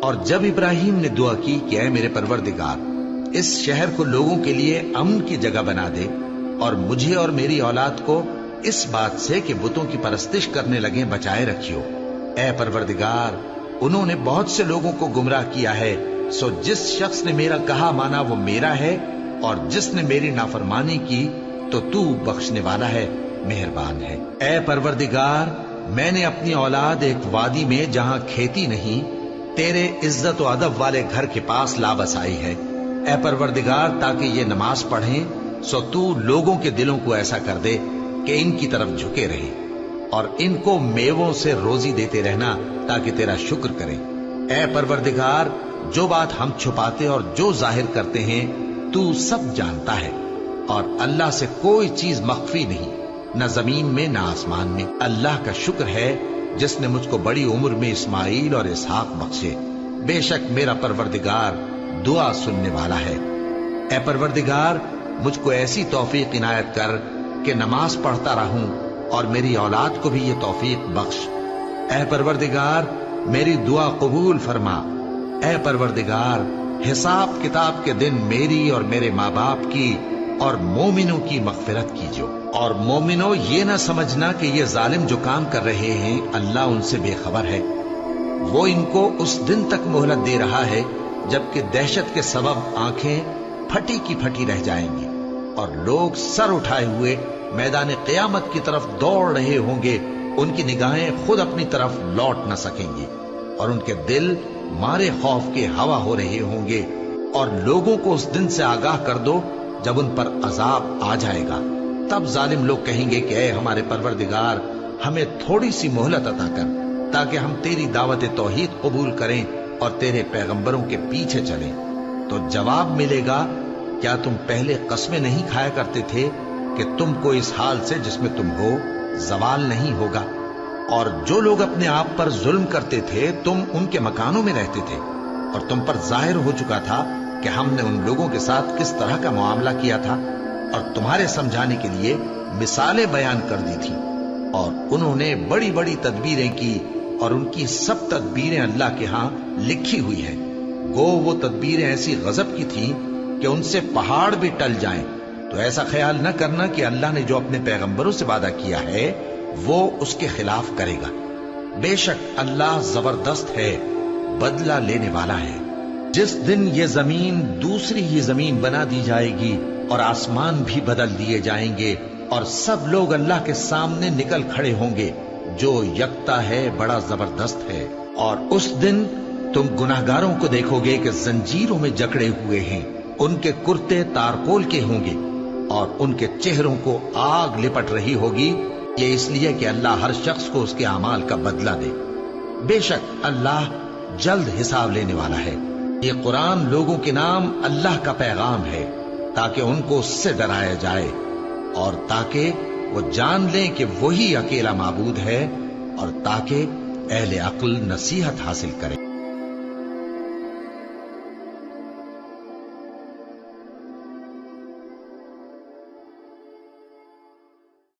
اور جب ابراہیم نے دعا کی کہ اے میرے پروردگار، اس شہر کو لوگوں کے لیے امن کی جگہ بنا دے اور مجھے اور میری اولاد کو اس بات سے کہ بتوں کی پرستش کرنے لگیں بچائے رکھیو۔ اے پروردگار، انہوں نے بہت سے لوگوں کو گمراہ کیا ہے، سو جس شخص نے میرا کہا مانا وہ میرا ہے، اور جس نے میری نافرمانی کی تو تو بخشنے والا ہے، مہربان ہے۔ اے پروردگار، میں نے اپنی اولاد ایک وادی میں جہاں کھیتی نہیں، تیرے عزت و ادب والے گھر کے پاس لا بسائی ہے۔ اے پروردگار، تاکہ یہ نماز پڑھیں، سو تو لوگوں کے دلوں کو ایسا کر دے کہ ان کی طرف جھکے رہیں، اور ان کو میووں سے روزی دیتے رہنا تاکہ تیرا شکر کریں۔ اے پروردگار، جو بات ہم چھپاتے اور جو ظاہر کرتے ہیں تو سب جانتا ہے، اور اللہ سے کوئی چیز مخفی نہیں، نہ زمین میں نہ آسمان میں۔ اللہ کا شکر ہے جس نے مجھ کو بڑی عمر میں اسماعیل اور اسحاق بخشے، بے شک میرا پروردگار دعا سننے والا ہے۔ اے پروردگار، مجھ کو ایسی توفیق عنایت کر کہ نماز پڑھتا رہوں، اور میری اولاد کو بھی یہ توفیق بخش۔ اے پروردگار، میری دعا قبول فرما۔ اے پروردگار، حساب کتاب کے دن میری اور میرے ماں باپ کی اور مومنوں کی مغفرت کیجو۔ اور مومنوں، یہ نہ سمجھنا کہ یہ ظالم جو کام کر رہے ہیں اللہ ان سے بے خبر ہے، وہ ان کو اس دن تک مہلت دے رہا ہے جبکہ دہشت کے سبب آنکھیں پھٹی کی پھٹی رہ جائیں گی، اور لوگ سر اٹھائے ہوئے میدان قیامت کی طرف دوڑ رہے ہوں گے، ان کی نگاہیں خود اپنی طرف لوٹ نہ سکیں گی، اور ان کے دل مارے خوف کے ہوا ہو رہے ہوں گے۔ اور لوگوں کو اس دن سے آگاہ کر دو جب ان پر عذاب آ جائے گا، تب ظالم لوگ کہیں گے کہ اے ہمارے پروردگار، ہمیں تھوڑی سی مہلت عطا کر تاکہ ہم تیری دعوت توحید قبول کریں اور تیرے پیغمبروں کے پیچھے چلیں۔ تو جواب ملے گا، کیا تم پہلے قسمیں نہیں کھایا کرتے تھے کہ تم کو اس حال سے جس میں تم ہو زوال نہیں ہوگا؟ اور جو لوگ اپنے آپ پر ظلم کرتے تھے تم ان کے مکانوں میں رہتے تھے، اور تم پر ظاہر ہو چکا تھا کہ ہم نے ان لوگوں کے ساتھ کس طرح کا معاملہ کیا تھا، اور تمہارے سمجھانے کے لیے مثالیں بیان کر دی تھی، اور انہوں نے بڑی بڑی تدبیریں کی، اور ان کی سب تدبیریں اللہ کے ہاں لکھی ہوئی ہیں۔ گو وہ تدبیریں ایسی غضب کی تھیں کہ ان سے پہاڑ بھی ٹل جائیں، تو ایسا خیال نہ کرنا کہ اللہ نے جو اپنے پیغمبروں سے وعدہ کیا ہے وہ اس کے خلاف کرے گا۔ بے شک اللہ زبردست ہے، بدلہ لینے والا ہے۔ جس دن یہ زمین دوسری ہی زمین بنا دی جائے گی اور آسمان بھی بدل دیے جائیں گے، اور سب لوگ اللہ کے سامنے نکل کھڑے ہوں گے، جو یکتا ہے بڑا زبردست ہے۔ اور اس دن تم گناہگاروں کو دیکھو گے کہ زنجیروں میں جکڑے ہوئے ہیں، ان کے کرتے تارکول کے ہوں گے، اور ان کے چہروں کو آگ لپٹ رہی ہوگی، یہ اس لیے کہ اللہ ہر شخص کو اس کے اعمال کا بدلہ دے۔ بے شک اللہ جلد حساب لینے والا ہے۔ یہ قرآن لوگوں کے نام اللہ کا پیغام ہے تاکہ ان کو اس سے ڈرایا جائے، اور تاکہ وہ جان لیں کہ وہی اکیلا معبود ہے، اور تاکہ اہل عقل نصیحت حاصل کریں۔